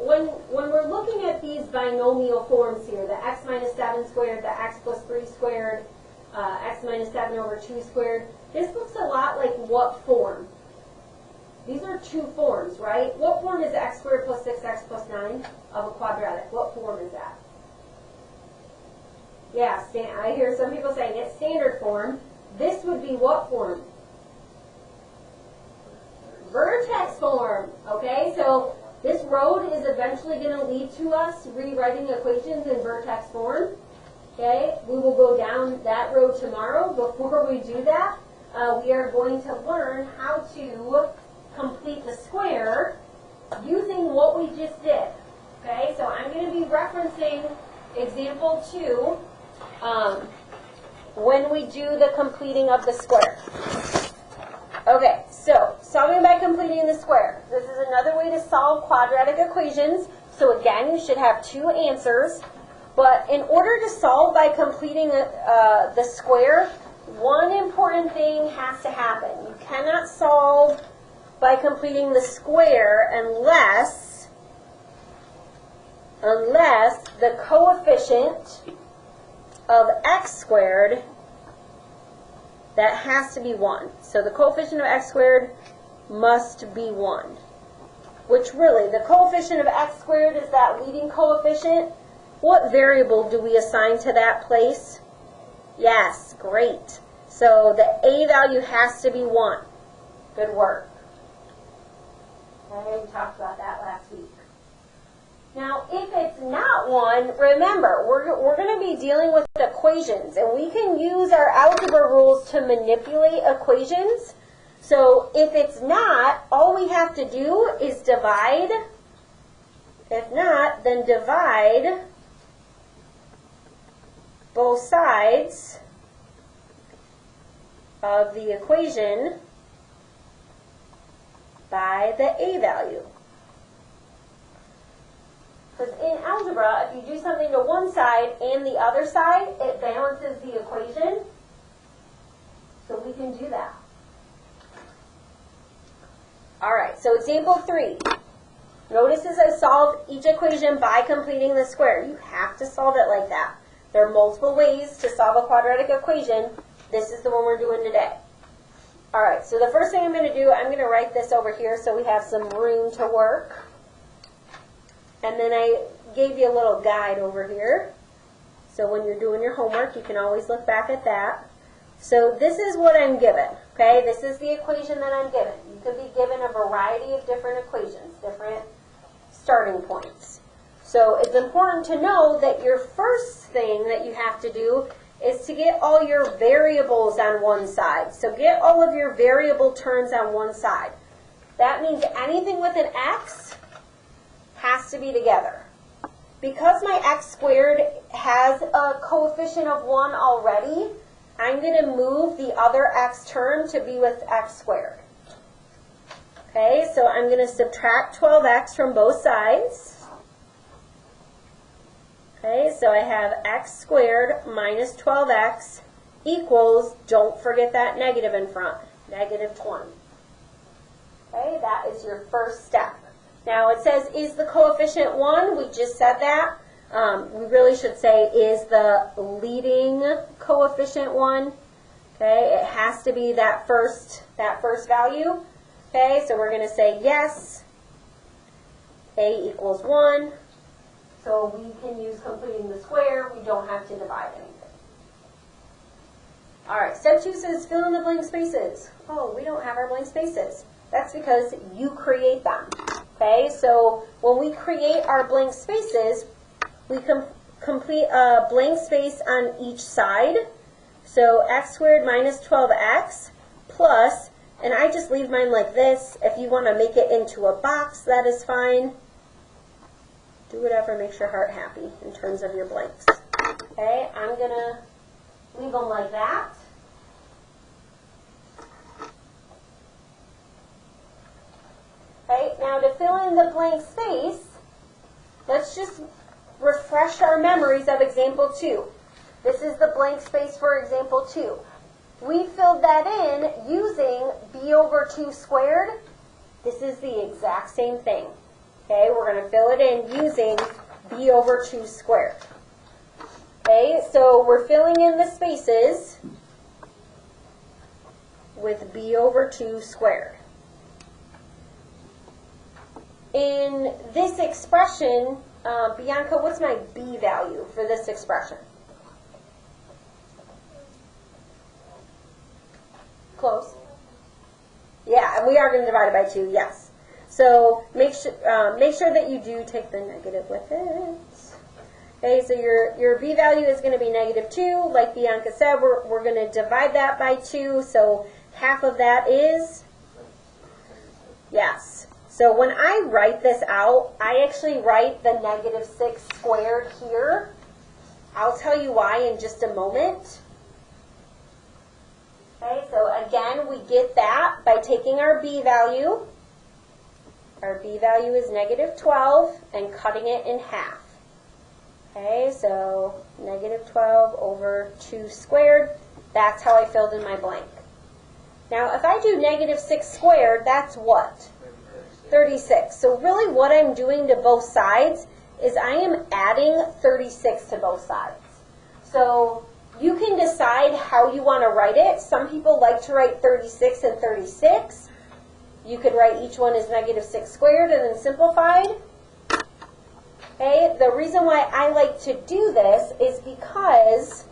when we're looking at these binomial forms here, the x minus 7 squared, the x plus 3 squared, x minus 7 over 2 squared, this looks a lot like what form? These are two forms, right? What form is x squared plus 6x plus 9 of a quadratic? What form is that? Yeah, I hear some people saying it's standard form. This would be what form? Vertex form. Okay, so this road is eventually going to lead to us rewriting equations in vertex form. Okay, we will go down that road tomorrow. Before we do that, we are going to learn how to complete the square using what we just did. Okay, so I'm going to be referencing example 2 when we do the completing of the square. Okay, so solving by completing the square. This is another way to solve quadratic equations. So again, you should have two answers. But in order to solve by completing the square, one important thing has to happen. You cannot solve by completing the square unless the coefficient of x squared, that has to be 1. So the coefficient of x squared must be 1. Which really, the coefficient of x squared is that leading coefficient. What variable do we assign to that place? Yes, great. So the a value has to be 1. Good work. Okay, we talked about that last week. Now, if it's not 1, remember, we're going to be dealing with equations, and we can use our algebra rules to manipulate equations. So if it's not, all we have to do is divide. If not, then divide both sides of the equation by the a value. Because in algebra, if you do something to one side and the other side, it balances the equation. So we can do that. All right, so example 3. Notice as I solve each equation by completing the square. You have to solve it like that. There are multiple ways to solve a quadratic equation. This is the one we're doing today. All right, so the first thing I'm going to do, I'm going to write this over here so we have some room to work. And then I gave you a little guide over here. So when you're doing your homework, you can always look back at that. So this is what I'm given, okay? This is the equation that I'm given. You could be given a variety of different equations, different starting points. So it's important to know that your first thing that you have to do is to get all your variables on one side. So get all of your variable terms on one side. That means anything with an x has to be together. Because my x squared has a coefficient of 1 already, I'm going to move the other x term to be with x squared. Okay, so I'm going to subtract 12x from both sides. Okay, so I have x squared minus 12x equals, don't forget that negative in front, negative 20. Okay, that is your first step. Now it says, is the coefficient 1? We just said that. We really should say, is the leading coefficient 1? Okay, it has to be that first value. Okay, so we're going to say yes, a equals 1. So we can use completing the square. We don't have to divide anything. All right, step 2 says fill in the blank spaces. Oh, we don't have our blank spaces. That's because you create them. Okay, so when we create our blank spaces, we complete a blank space on each side. So x squared minus 12x plus, and I just leave mine like this. If you want to make it into a box, that is fine. Do whatever makes your heart happy in terms of your blanks. Okay, I'm going to leave them like that. Okay, now to fill in the blank space, let's just refresh our memories of example 2. This is the blank space for example 2. We filled that in using b over 2 squared. This is the exact same thing. Okay, we're going to fill it in using b over 2 squared. Okay, so we're filling in the spaces with b over 2 squared. In this expression, Bianca, what's my b value for this expression? Close. Yeah, and we are going to divide it by 2, yes. So make sure that you do take the negative with it. Okay, so your b value is going to be -2. Like Bianca said, we're going to divide that by 2. So half of that is, yes. So when I write this out, I actually write the -6 squared here. I'll tell you why in just a moment. Okay, so again, we get that by taking our b value. Our b value is -12 and cutting it in half. Okay, so -12 over 2 squared. That's how I filled in my blank. Now, if I do -6 squared, that's what? 36. So really what I'm doing to both sides is I am adding 36 to both sides. So you can decide how you want to write it. Some people like to write 36 and 36. You could write each one as -6 squared and then simplified. Okay, the reason why I like to do this is because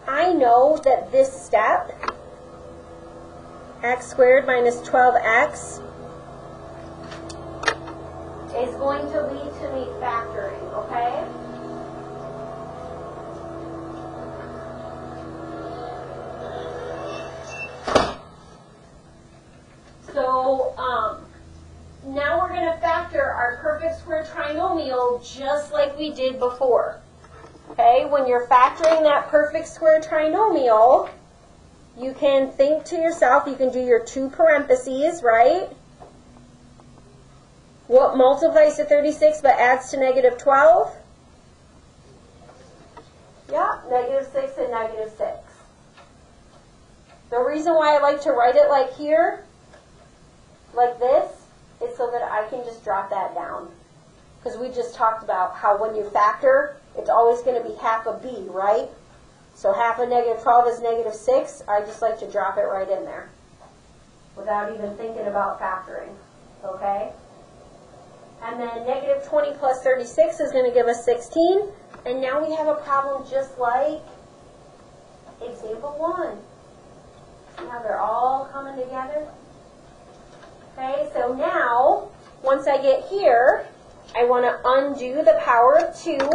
I know that this step, x squared minus 12x, is going to lead to me factoring, okay? So now we're going to factor our perfect square trinomial just like we did before. Okay, when you're factoring that perfect square trinomial, you can think to yourself, you can do your 2 parentheses, right? What multiplies to 36 but adds to -12? Yeah, -6 and -6. The reason why I like to write it like here, like this, is so that I can just drop that down. Because we just talked about how when you factor, it's always going to be half of b, right? So half of -12 is -6. I just like to drop it right in there without even thinking about factoring, okay? And then -20 plus 36 is going to give us 16. And now we have a problem just like example 1. See how they're all coming together? Okay, so now, once I get here, I want to undo the power of 2.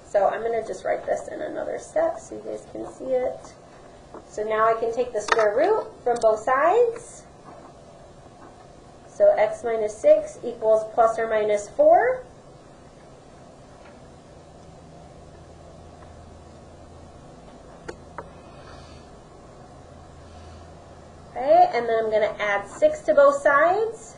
So I'm going to just write this in another step so you guys can see it. So now I can take the square root from both sides. So x minus 6 equals plus or minus 4. Okay, and then I'm going to add 6 to both sides.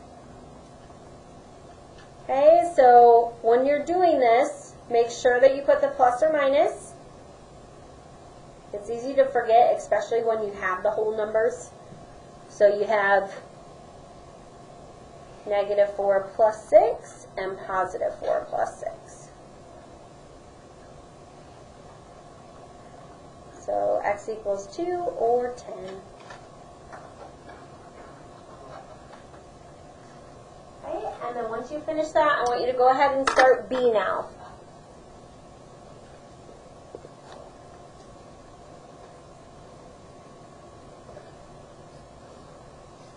Okay, so when you're doing this, make sure that you put the plus or minus. It's easy to forget, especially when you have the whole numbers. So you have -4 plus 6 and positive 4 plus 6. So x equals 2 or 10. Okay, and then once you finish that, I want you to go ahead and start B now.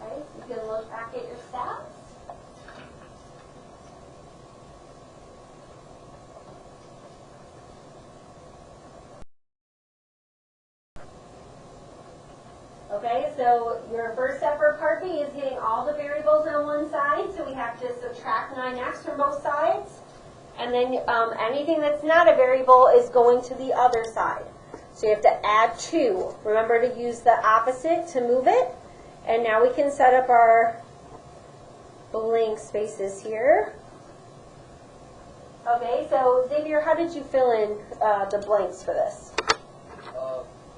Okay, so you can look back at your stats. Okay, so your first step for part B is getting all the variables on one side, so we have to subtract 9x from both sides. And then anything that's not a variable is going to the other side. So you have to add 2. Remember to use the opposite to move it. And now we can set up our blank spaces here. Okay, so Xavier, how did you fill in the blanks for this?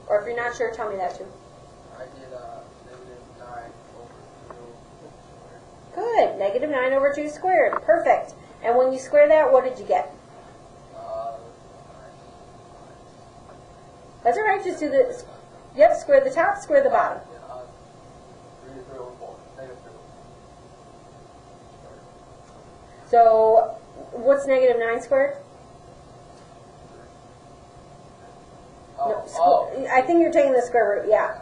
Or if you're not sure, tell me that too. I did -9 over 0. Good. negative 9 over 2 squared. Perfect. And when you square that, what did you get? That's all right. Just do the, yep, square the top, square the bottom. So what's negative 9 squared? No, I think you're taking the square root, yeah.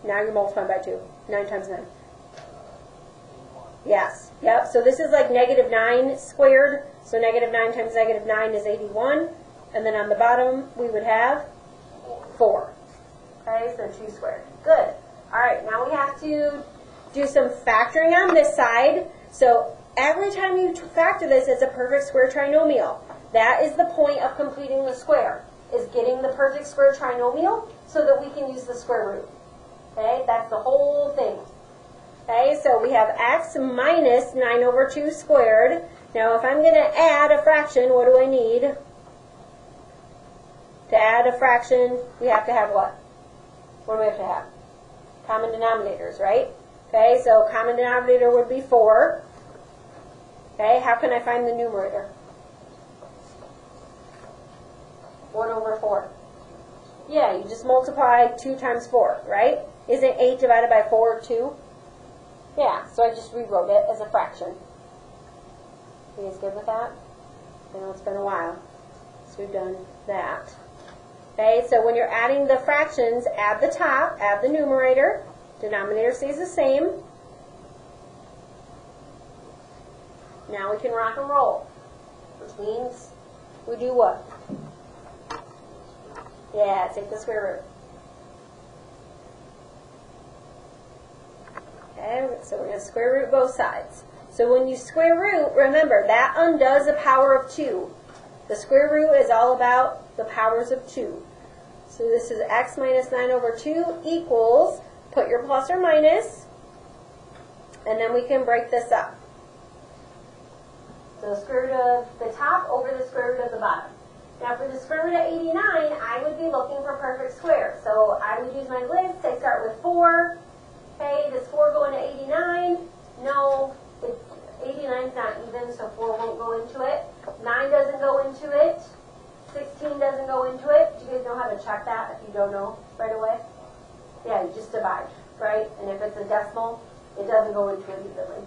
Now you're multiplying by 2. 9 times 9. Yes, yep. So this is like negative 9 squared. So negative 9 times negative 9 is 81. And then on the bottom, we would have 4. Okay, so 2 squared. Good. All right, now we have to do some factoring on this side. So every time you factor this, it's a perfect square trinomial. That is the point of completing the square, is getting the perfect square trinomial so that we can use the square root. Okay, that's the whole thing. Okay, so we have x minus 9 over 2 squared. Now if I'm going to add a fraction, what do I need? To add a fraction, we have to have what? What do we have to have? Common denominators, right? Okay, so common denominator would be 4. Okay, how can I find the numerator? 1 over 4. Yeah, you just multiply 2 times 4, right? Isn't 8 divided by 4 2? Yeah, so I just rewrote it as a fraction. You guys good with that? I know it's been a while since we've done that. Okay, so when you're adding the fractions, add the top, add the numerator. Denominator stays the same. Now we can rock and roll, which means we do what? Yeah, take the square root. Okay, so we're going to square root both sides. So when you square root, remember, that undoes a power of 2. The square root is all about the powers of 2. So this is x minus 9 over 2 equals, put your plus or minus, and then we can break this up. So the square root of the top over the square root of the bottom. Now for the square root of 89, I would be looking for perfect squares. So I would use my lists. I start with 4. Okay, does 4 go into 89? No, 89 is not even, so 4 won't go into it. 9 doesn't go into it. 16 doesn't go into it. Do you guys know how to check that if you don't know right away? Yeah, you just divide, right? And if it's a decimal, it doesn't go into it evenly.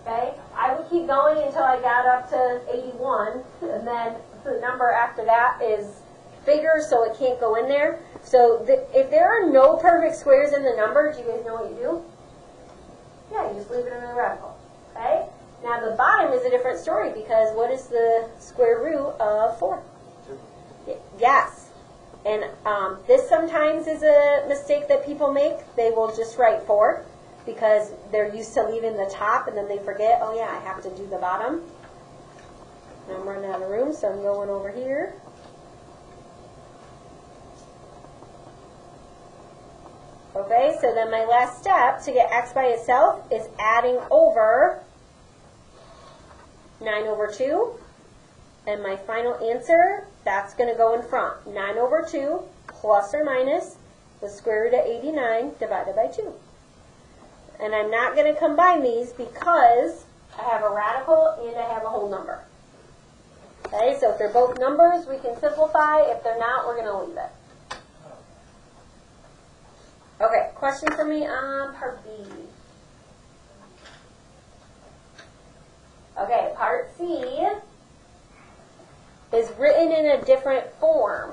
Okay? I would keep going until I got up to 81, and then the number after that is bigger, so it can't go in there. So if there are no perfect squares in the number, do you guys know what you do? Yeah, you just leave it in the radical. Okay? Now the bottom is a different story, because what is the square root of 4? Yes. And this sometimes is a mistake that people make. They will just write 4 because they're used to leaving the top, and then they forget, oh yeah, I have to do the bottom. And I'm running out of room, so I'm going over here. Okay, so then my last step to get x by itself is adding over 9 over 2. And my final answer, that's going to go in front. 9 over 2 plus or minus the square root of 89 divided by 2. And I'm not going to combine these because I have a radical and I have a whole number. Okay, so if they're both numbers, we can simplify. If they're not, we're going to leave it. Okay, question for me on part B. Okay, part C is written in a different form.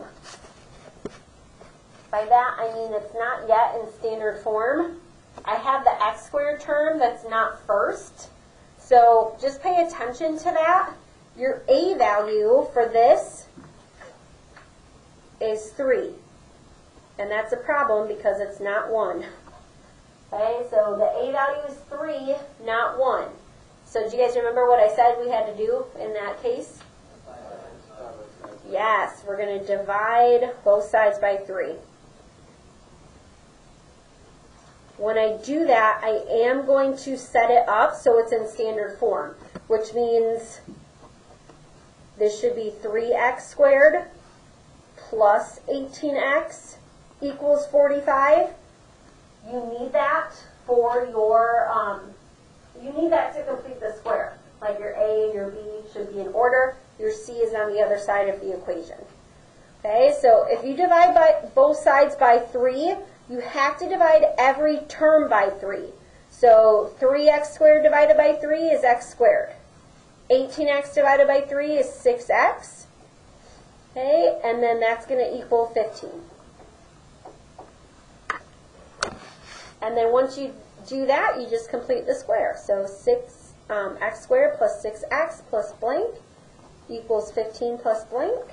By that, I mean it's not yet in standard form. I have the x squared term that's not first. So just pay attention to that. Your a value for this is 3. And that's a problem because it's not 1. Okay, so the a value is 3, not 1. So do you guys remember what I said we had to do in that case? Yes, we're going to divide both sides by 3. When I do that, I am going to set it up so it's in standard form, which means this should be 3x squared plus 18x equals 45. You need that for your you need that to complete the square. Like your A and your B should be in order. Your C is on the other side of the equation. Okay, so if you divide by both sides by 3, you have to divide every term by 3. So 3x squared divided by 3 is x squared. 18x divided by 3 is 6x. Okay, and then that's going to equal 15. And then once you do that, you just complete the square. So 6x squared plus 6x plus blank equals 15 plus blank.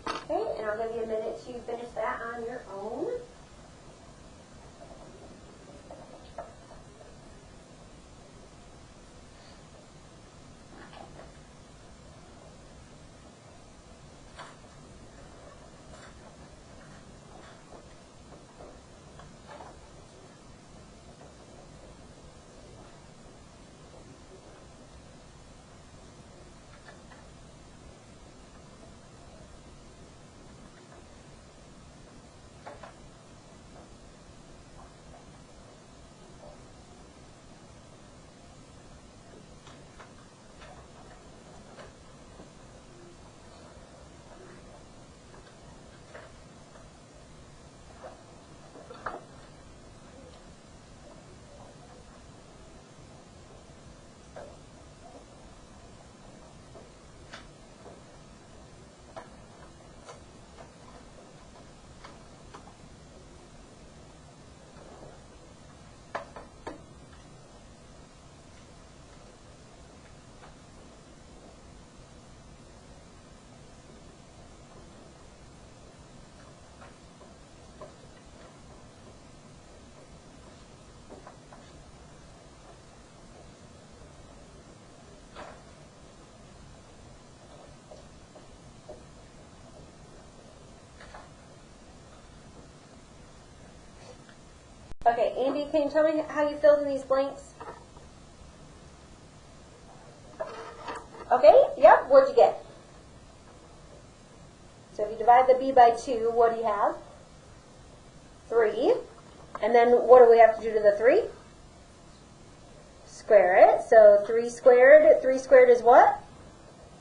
Okay, and I'll give you a minute to finish that on your own. Okay, Andy, can you tell me how you filled in these blanks? Okay, yep, what'd you get? So if you divide the b by 2, what do you have? 3. And then what do we have to do to the 3? Square it. So 3 squared is what?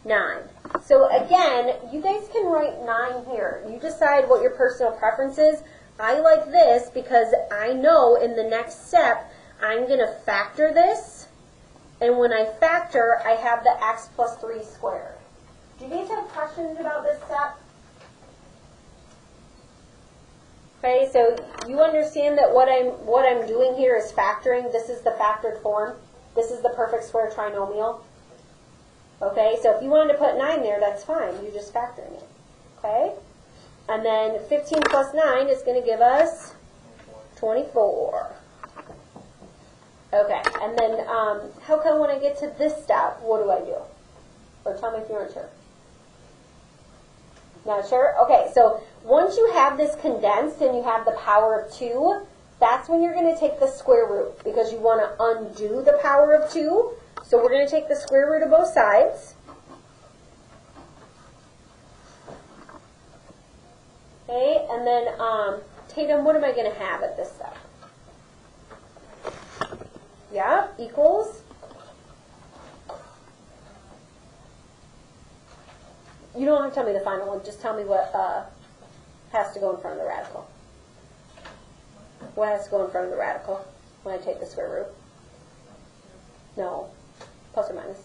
9. So again, you guys can write 9 here. You decide what your personal preference is. I like this because I know in the next step I'm going to factor this, and when I factor, I have the x plus 3 squared. Do you guys have questions about this step? Okay, so you understand that what I'm doing here is factoring. This is the factored form. This is the perfect square trinomial. Okay, so if you wanted to put 9 there, that's fine. You're just factoring it. Okay? And then 15 plus 9 is going to give us 24. Okay, and then how come when I get to this step, what do I do? Or tell me if you're not sure. Not sure? Okay, so once you have this condensed and you have the power of 2, that's when you're going to take the square root, because you want to undo the power of 2. So we're going to take the square root of both sides. Okay, and then, Tatum, what am I going to have at this step? Yeah, equals. You don't have to tell me the final one. Just tell me what has to go in front of the radical. What has to go in front of the radical when I take the square root? No. Plus or minus.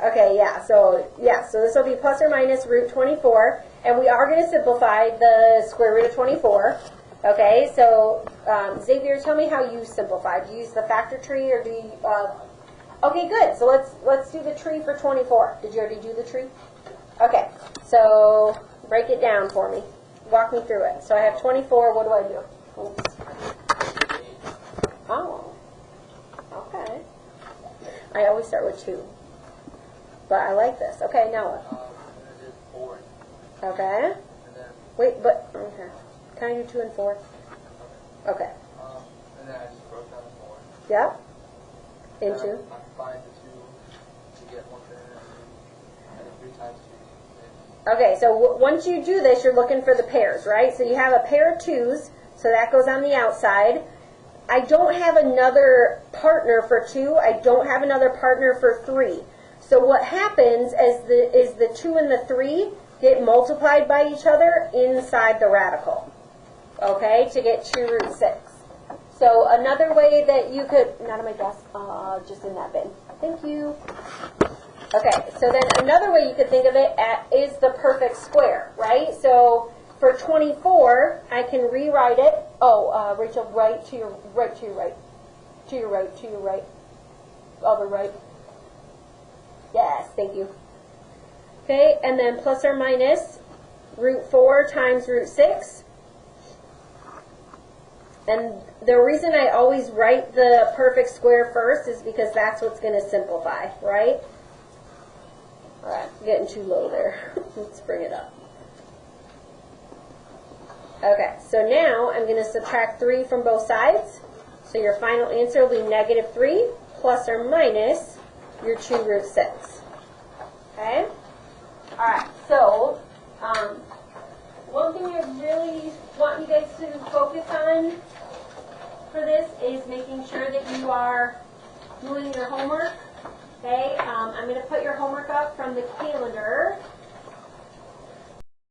Okay, so this will be plus or minus root 24, and we are going to simplify the square root of 24. Okay, so Xavier, tell me how you simplified. Do you use the factor tree, or do you? Okay, good. So let's do the tree for 24. Did you already do the tree? Okay, so break it down for me. Walk me through it. So I have 24. What do I do? Oops. Oh, okay. I always start with 2. But I like this. Okay, now what? Okay. Wait, but, okay. Can I do 2 and 4? Okay. And then I just broke down the 4. Yep. Into? I combined the 2 to get 1 and then 3 times 2. Okay, so once you do this, you're looking for the pairs, right? So you have a pair of 2s, so that goes on the outside. I don't have another partner for 2. I don't have another partner for 3. So what happens is the 2 and the 3 get multiplied by each other inside the radical, okay, to get 2 root 6. So another way that you could, not on my desk, just in that bin. Thank you. Okay, so then another way you could think of it is the perfect square, right? So for 24, I can rewrite it. Oh, Rachel, right to your right, to your right, to your right, to your right, other right. Yes, thank you. Okay, and then plus or minus root 4 times root 6. And the reason I always write the perfect square first is because that's what's going to simplify, right? All right, I'm getting too low there. Let's bring it up. Okay, so now I'm going to subtract 3 from both sides. So your final answer will be negative 3 plus or minus your 2 root 6. Okay? All right, so one thing I really want you guys to focus on for this is making sure that you are doing your homework. Okay, I'm going to put your homework up from the calendar.